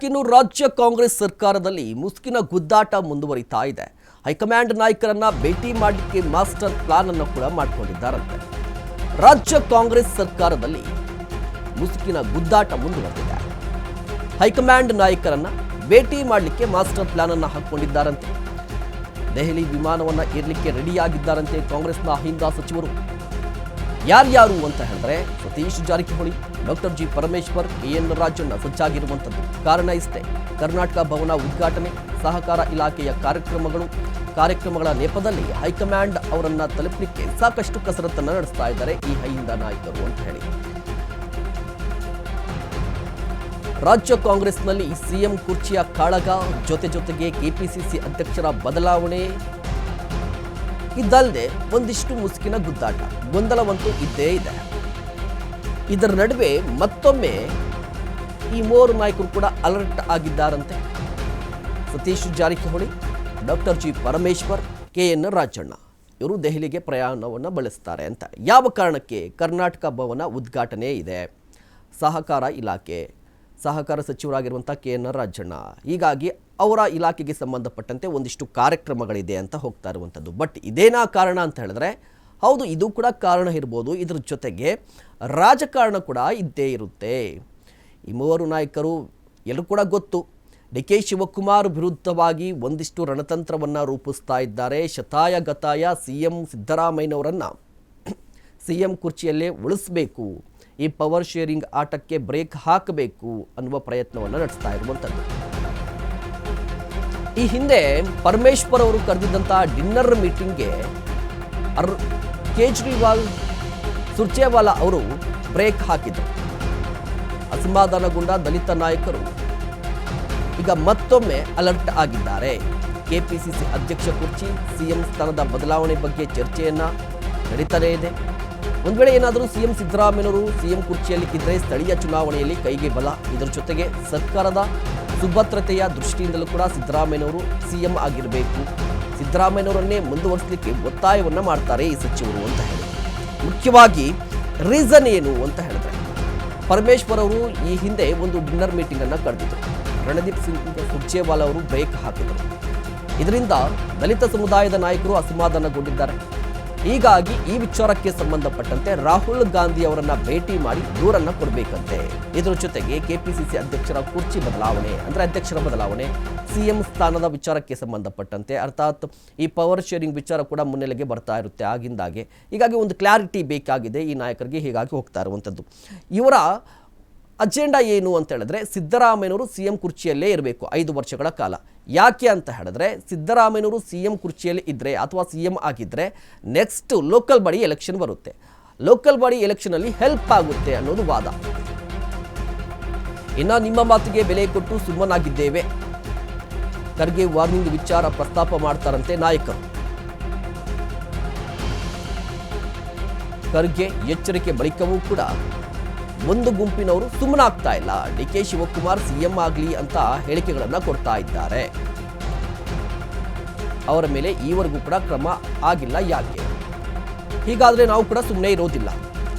ಇನ್ನು ರಾಜ್ಯ ಕಾಂಗ್ರೆಸ್ ಸರ್ಕಾರದಲ್ಲಿ ಮುಸ್ಕಿನ ಗುದ್ದಾಟ ಮುಂದುವರಿತಾ ಇದೆ. ಹೈಕಮಾಂಡ್ ನಾಯಕರನ್ನ ಭೇಟಿ ಮಾಡಲಿಕ್ಕೆ ಮಾಸ್ಟರ್ ಪ್ಲಾನ್ ಅನ್ನು ಕೂಡ ಮಾಡಿಕೊಂಡಿದ್ದಾರಂತೆ. ರಾಜ್ಯ ಕಾಂಗ್ರೆಸ್ ಸರ್ಕಾರದಲ್ಲಿ ಮುಸ್ಕಿನ ಗುದ್ದಾಟ ಮುಂದುವರೆದಿದೆ. ಹೈಕಮಾಂಡ್ ನಾಯಕರನ್ನ ಭೇಟಿ ಮಾಡಲಿಕ್ಕೆ ಮಾಸ್ಟರ್ ಪ್ಲಾನ್ ಅನ್ನು ಹಾಕಿಕೊಂಡಿದ್ದಾರಂತೆ. ದೆಹಲಿ ವಿಮಾನವನ್ನ ಏರಲಿಕ್ಕೆ ರೆಡಿಯಾಗಿದ್ದಾರಂತೆ ಕಾಂಗ್ರೆಸ್ನ ಅಹಿಂದ ಸಚಿವರು. ಯಾರ್ಯಾರು ಅಂತ ಹೇಳಿದ್ರೆ Satish Jarkiholi, doctor G Parameshwar, KN Rajanna ಸಜ್ಜಾಗಿರುವಂಥದ್ದು. ಕಾರಣ ಇಷ್ಟೇ, ಕರ್ನಾಟಕ ಭವನ ಉದ್ಘಾಟನೆ, ಸಹಕಾರ ಇಲಾಖೆಯ ಕಾರ್ಯಕ್ರಮಗಳ ನೆಪದಲ್ಲಿ ಹೈಕಮಾಂಡ್ ಅವರನ್ನ ತಲುಪಲಿಕ್ಕೆ ಸಾಕಷ್ಟು ಕಸರತ್ತನ್ನು ನಡೆಸ್ತಾ ಇದ್ದಾರೆ ಈ ಅಹಿಂದ ನಾಯಕರು ಅಂತ ಹೇಳಿ. ರಾಜ್ಯ ಕಾಂಗ್ರೆಸ್ನಲ್ಲಿ ಸಿಎಂ ಕುರ್ಚಿಯ ಕಾಳಗ, ಜೊತೆಗೆ ಕೆಪಿಸಿಸಿ ಅಧ್ಯಕ್ಷರ ಬದಲಾವಣೆ, ಇದಲ್ಲದೆ ಒಂದಿಷ್ಟು ಮುಸುಕಿನ ಗುದ್ದಾಟ, ಗೊಂದಲವಂತೂ ಇದ್ದೇ ಇದೆ. ಇದರ ನಡುವೆ ಮತ್ತೊಮ್ಮೆ ಈ ಮೂವರು ನಾಯಕರು ಕೂಡ ಅಲರ್ಟ್ ಆಗಿದ್ದಾರಂತೆ. Satish Jarkiholi, doctor G Parameshwar, KN Rajanna ಇವರು ದೆಹಲಿಗೆ ಪ್ರಯಾಣವನ್ನು ಬೆಳೆಸ್ತಾರೆ ಅಂತ. ಯಾವ ಕಾರಣಕ್ಕೆ? ಕರ್ನಾಟಕ ಭವನ ಉದ್ಘಾಟನೆ ಇದೆ, ಸಹಕಾರ ಇಲಾಖೆ, ಸಹಕಾರ ಸಚಿವರಾಗಿರುವಂಥ ಕೆಎನ್ ರಾಜಣ್ಣ, ಹೀಗಾಗಿ ಅವರ ಇಲಾಖೆಗೆ ಸಂಬಂಧಪಟ್ಟಂತೆ ಒಂದಿಷ್ಟು ಕಾರ್ಯಕ್ರಮಗಳಿದೆ ಅಂತ ಹೋಗ್ತಾ ಇರುವಂಥದ್ದು. ಬಟ್ ಇದೇನಾ ಕಾರಣ ಅಂತ ಹೇಳಿದ್ರೆ, ಹೌದು, ಇದು ಕೂಡ ಕಾರಣ ಇರ್ಬೋದು. ಇದ್ರ ಜೊತೆಗೆ ರಾಜಕಾರಣ ಕೂಡ ಇದ್ದೇ ಇರುತ್ತೆ. ಈ ಮೂವರು ನಾಯಕರು ಎಲ್ಲರೂ ಕೂಡ ಗೊತ್ತು, ಡಿ ಕೆ ಶಿವಕುಮಾರ್ ವಿರುದ್ಧವಾಗಿ ಒಂದಿಷ್ಟು ರಣತಂತ್ರವನ್ನು ರೂಪಿಸ್ತಾ ಇದ್ದಾರೆ. ಶತಾಯ ಗತಾಯ ಸಿಎಂ ಸಿದ್ದರಾಮಯ್ಯನವರನ್ನು ಸಿಎಂ ಕುರ್ಚಿಯಲ್ಲೇ ಉಳಿಸಬೇಕು, ಈ ಪವರ್ ಶೇರಿಂಗ್ ಆಟಕ್ಕೆ ಬ್ರೇಕ್ ಹಾಕಬೇಕು ಅನ್ನುವ ಪ್ರಯತ್ನವನ್ನು ನಡೆಸ್ತಾ ಇರುವಂಥದ್ದು. ಈ ಹಿಂದೆ ಪರಮೇಶ್ವರ್ ಅವರು ಕರೆದಿದ್ದಂಥ ಡಿನ್ನರ್ ಮೀಟಿಂಗ್ಗೆ ಕೇಜ್ರಿವಾಲ್, ಸುರ್ಜೇವಾಲಾ ಅವರು ಬ್ರೇಕ್ ಹಾಕಿದರು. ಅಸಮಾಧಾನಗೊಂಡ ದಲಿತ ನಾಯಕರು ಈಗ ಮತ್ತೊಮ್ಮೆ ಅಲರ್ಟ್ ಆಗಿದ್ದಾರೆ. ಕೆಪಿಸಿಸಿ ಅಧ್ಯಕ್ಷ ಕುರ್ಚಿ, ಸಿಎಂ ಸ್ಥಾನದ ಬದಲಾವಣೆ ಬಗ್ಗೆ ಚರ್ಚೆಯನ್ನ ನಡೀತಾನೇ ಇದೆ. ಒಂದು ವೇಳೆ ಏನಾದರೂ ಸಿಎಂ ಸಿದ್ದರಾಮಯ್ಯನವರು ಸಿಎಂ ಕುರ್ಚಿಯಲ್ಲಿ ಇದ್ದರೆ ಸ್ಥಳೀಯ ಚುನಾವಣೆಯಲ್ಲಿ ಕೈಗೆ ಬಲ. ಇದರ ಜೊತೆಗೆ ಸರ್ಕಾರದ ಸುಭದ್ರತೆಯ ದೃಷ್ಟಿಯಿಂದಲೂ ಕೂಡ ಸಿದ್ದರಾಮಯ್ಯನವರು ಸಿಎಂ ಆಗಿರಬೇಕು, ಸಿದ್ದರಾಮಯ್ಯನವರನ್ನೇ ಮುಂದುವರಿಸಲಿಕ್ಕೆ ಒತ್ತಾಯವನ್ನು ಮಾಡ್ತಾರೆ ಈ ಸಚಿವರು ಅಂತ ಹೇಳಿ. ಮುಖ್ಯವಾಗಿ ರೀಸನ್ ಏನು ಅಂತ ಹೇಳಿದ್ರೆ, ಪರಮೇಶ್ವರ್ ಅವರು ಈ ಹಿಂದೆ ಒಂದು ಡಿನ್ನರ್ ಮೀಟಿಂಗ್ ಅನ್ನು ಕರೆದಿದ್ದರು. ರಣದೀಪ್ ಸಿಂಗ್ ಸುರ್ಜೇವಾಲಾ ಅವರು ಬ್ರೇಕ್ ಹಾಕಿದರು. ಇದರಿಂದ ದಲಿತ ಸಮುದಾಯದ ನಾಯಕರು ಅಸಮಾಧಾನಗೊಂಡಿದ್ದಾರೆ. ಹೀಗಾಗಿ ಈ ವಿಚಾರಕ್ಕೆ ಸಂಬಂಧಪಟ್ಟಂತೆ ರಾಹುಲ್ ಗಾಂಧಿ ಅವರನ್ನ ಭೇಟಿ ಮಾಡಿ ದೂರನ್ನ ಕೊಡಬೇಕಂತೆ. ಇದರ ಜೊತೆಗೆ ಕೆಪಿಸಿಸಿ ಅಧ್ಯಕ್ಷರ ಕುರ್ಚಿ ಬದಲಾವಣೆ, ಅಂದ್ರೆ ಅಧ್ಯಕ್ಷರ ಬದಲಾವಣೆ, ಸಿಎಂ ಸ್ಥಾನದ ವಿಚಾರಕ್ಕೆ ಸಂಬಂಧಪಟ್ಟಂತೆ, ಅರ್ಥಾತ್ ಈ ಪವರ್ ಶೇರಿಂಗ್ ವಿಚಾರ ಕೂಡ ಮುನ್ನೆಲೆಗೆ ಬರ್ತಾ ಇರುತ್ತೆ ಆಗಿಂದಾಗೆ. ಹೀಗಾಗಿ ಒಂದು ಕ್ಲಾರಿಟಿ ಬೇಕಾಗಿದೆ ಈ ನಾಯಕರಿಗೆ, ಹೀಗಾಗಿ ಹೋಗ್ತಾ ಇರುವಂಥದ್ದು. ಇವರ ಅಜೆಂಡಾ ಏನು ಅಂತ ಹೇಳಿದ್ರೆ, ಸಿದ್ದರಾಮಯ್ಯನವರು ಸಿಎಂ ಕುರ್ಚಿಯಲ್ಲೇ ಇರಬೇಕು 5 ವರ್ಷಗಳ ಕಾಲ. ಯಾಕೆ ಅಂತ ಹೇಳಿದ್ರೆ, ಸಿದ್ದರಾಮಯ್ಯನವರು ಸಿಎಂ ಕುರ್ಚಿಯಲ್ಲಿ ಇದ್ದರೆ ಅಥವಾ ಸಿಎಂ ಆಗಿದ್ದರೆ ನೆಕ್ಸ್ಟ್ ಲೋಕಲ್ ಬಾಡಿ ಎಲೆಕ್ಷನ್ ಬರುತ್ತೆ, ಲೋಕಲ್ ಬಾಡಿ ಎಲೆಕ್ಷನಲ್ಲಿ ಹೆಲ್ಪ್ ಆಗುತ್ತೆ ಅನ್ನೋದು ವಾದ. ಇನ್ನು ನಿಮ್ಮ ಮಾತಿಗೆ ಬೆಲೆ ಕೊಟ್ಟು ಸುಮ್ಮನಾಗಿದ್ದೇವೆ, ಖರ್ಗೆ ವಾರ್ನಿಂಗ್ ವಿಚಾರ ಪ್ರಸ್ತಾಪ ಮಾಡ್ತಾರಂತೆ ನಾಯಕರು. ಖರ್ಗೆ ಎಚ್ಚರಿಕೆ ಬಳಿಕವೂ ಕೂಡ ಒಂದು ಗುಂಪಿನವರು ಸುಮ್ಮನಾಗ್ತಾ ಇಲ್ಲ. ಡಿ ಕೆ ಶಿವಕುಮಾರ್ ಸಿಎಂ ಆಗಲಿ ಅಂತ ಹೇಳಿಕೆಗಳನ್ನು ಕೊಡ್ತಾ ಇದ್ದಾರೆ. ಅವರ ಮೇಲೆ ಈವರೆಗೂ ಕೂಡ ಕ್ರಮ ಆಗಿಲ್ಲ. ಯಾಕೆ? ಹೀಗಾದ್ರೆ ನಾವು ಕೂಡ ಸುಮ್ಮನೆ ಇರೋದಿಲ್ಲ.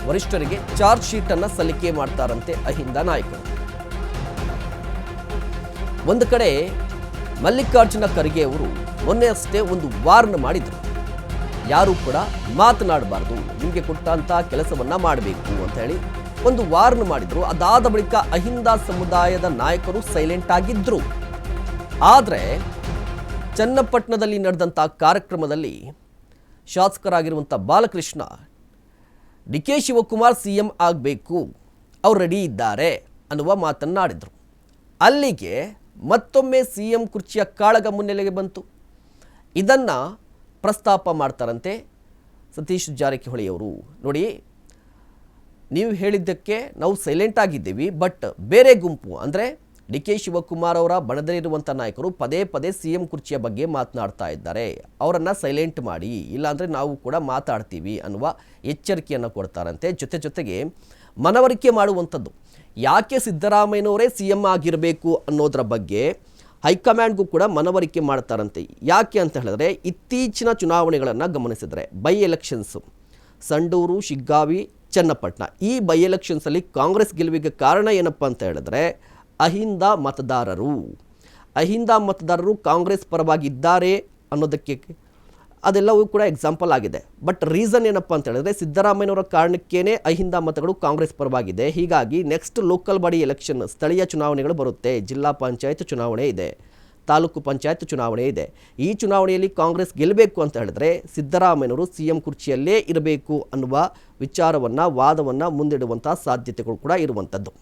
ವರಿಷ್ಠರಿಗೆ ಚಾರ್ಜ್ ಶೀಟ್ ಅನ್ನ ಸಲ್ಲಿಕೆ ಮಾಡ್ತಾರಂತೆ ಅಹಿಂದ ನಾಯಕರು. ಒಂದು ಕಡೆ ಮಲ್ಲಿಕಾರ್ಜುನ ಖರ್ಗೆ ಅವರು ಮೊನ್ನೆ ಅಷ್ಟೇ ಒಂದು ವಾರ್ನ್ ಮಾಡಿದ್ರು, ಯಾರು ಕೂಡ ಮಾತನಾಡಬಾರ್ದು, ನಿಮಗೆ ಕೊಟ್ಟಂತ ಕೆಲಸವನ್ನ ಮಾಡಬೇಕು ಅಂತ ಹೇಳಿ ಒಂದು ವಾರ್ನ್ ಮಾಡಿದ್ರು. ಅದಾದ ಬಳಿಕ ಅಹಿಂದ ಸಮುದಾಯದ ನಾಯಕರು ಸೈಲೆಂಟ್ ಆಗಿದ್ರು. ಆದರೆ ಚನ್ನಪಟ್ಟಣದಲ್ಲಿ ನಡೆದಂಥ ಕಾರ್ಯಕ್ರಮದಲ್ಲಿ ಶಾಸಕರಾಗಿರುವಂಥ Balakrishna, D K Shivakumar CM ಆಗಬೇಕು, ಅವ್ರು ರೆಡಿ ಇದ್ದಾರೆ ಅನ್ನುವ ಮಾತನ್ನಾಡಿದರು. ಅಲ್ಲಿಗೆ ಮತ್ತೊಮ್ಮೆ ಸಿಎಂ ಕುರ್ಚಿಯ ಕಾಳಗ ಮುನ್ನೆಲೆಗೆ ಬಂತು. ಇದನ್ನು ಪ್ರಸ್ತಾಪ ಮಾಡ್ತಾರಂತೆ ಸತೀಶ್ ಜಾರಕಿಹೊಳಿ ಅವರು. ನೋಡಿ, ನೀವು ಹೇಳಿದ್ದಕ್ಕೆ ನಾವು ಸೈಲೆಂಟ್ ಆಗಿದ್ದೀವಿ, ಬಟ್ ಬೇರೆ ಗುಂಪು ಅಂದರೆ ಡಿ ಕೆ ಶಿವಕುಮಾರ್ ಅವರ ಬಣದಲ್ಲಿರುವಂಥ ನಾಯಕರು ಪದೇ ಪದೇ ಸಿಎಂ ಕುರ್ಚಿಯ ಬಗ್ಗೆ ಮಾತನಾಡ್ತಾ ಇದ್ದಾರೆ, ಅವರನ್ನು ಸೈಲೆಂಟ್ ಮಾಡಿ, ಇಲ್ಲಾಂದರೆ ನಾವು ಕೂಡ ಮಾತಾಡ್ತೀವಿ ಅನ್ನುವ ಎಚ್ಚರಿಕೆಯನ್ನು ಕೊಡ್ತಾರಂತೆ. ಜೊತೆಗೆ ಮನವರಿಕೆ ಮಾಡುವಂಥದ್ದು, ಯಾಕೆ ಸಿದ್ದರಾಮಯ್ಯನವರೇ ಸಿಎಂ ಆಗಿರಬೇಕು ಅನ್ನೋದರ ಬಗ್ಗೆ ಹೈಕಮಾಂಡ್ಗೂ ಕೂಡ ಮನವರಿಕೆ ಮಾಡ್ತಾರಂತೆ. ಯಾಕೆ ಅಂತ ಹೇಳಿದ್ರೆ, ಇತ್ತೀಚಿನ ಚುನಾವಣೆಗಳನ್ನು ಗಮನಿಸಿದರೆ ಬೈ ಎಲೆಕ್ಷನ್ಸು ಸಂಡೂರು, ಶಿಗ್ಗಾವಿ, ಚನ್ನಪಟ್ಟಣ ಈ ಬೈ ಎಲೆಕ್ಷನ್ಸಲ್ಲಿ ಕಾಂಗ್ರೆಸ್ ಗೆಲುವಿಗೆ ಕಾರಣ ಏನಪ್ಪ ಅಂತ ಹೇಳಿದ್ರೆ ಅಹಿಂದ ಮತದಾರರು ಕಾಂಗ್ರೆಸ್ ಪರವಾಗಿದ್ದಾರೆ ಅನ್ನೋದಕ್ಕೆ ಅದೆಲ್ಲವೂ ಕೂಡ ಎಕ್ಸಾಂಪಲ್ ಆಗಿದೆ. ಬಟ್ ರೀಸನ್ ಏನಪ್ಪ ಅಂತ ಹೇಳಿದ್ರೆ ಸಿದ್ದರಾಮಯ್ಯನವರ ಕಾರಣಕ್ಕೇನೆ ಅಹಿಂದ ಮತಗಳು ಕಾಂಗ್ರೆಸ್ ಪರವಾಗಿದೆ. ಹೀಗಾಗಿ ನೆಕ್ಸ್ಟ್ ಲೋಕಲ್ ಬಾಡಿ ಎಲೆಕ್ಷನ್, ಸ್ಥಳೀಯ ಚುನಾವಣೆಗಳು ಬರುತ್ತೆ. ಜಿಲ್ಲಾ ಪಂಚಾಯತ್ ಚುನಾವಣೆ ಇದೆ, ತಾಲೂಕು ಪಂಚಾಯತ್ ಚುನಾವಣೆ ಇದೆ. ಈ ಚುನಾವಣೆಯಲ್ಲಿ ಕಾಂಗ್ರೆಸ್ ಗೆಲ್ಲಬೇಕು ಅಂತ ಹೇಳಿದ್ರೆ ಸಿದ್ದರಾಮಯ್ಯನವರು CM ಕುರ್ಚಿಯಲ್ಲೇ ಇರಬೇಕು ಅನ್ನುವ ವಿಚಾರವನ್ನು, ವಾದವನ್ನು ಮುಂದಿಡುವಂಥ ಸಾಧ್ಯತೆಗಳು ಕೂಡ ಇರುವಂಥದ್ದು.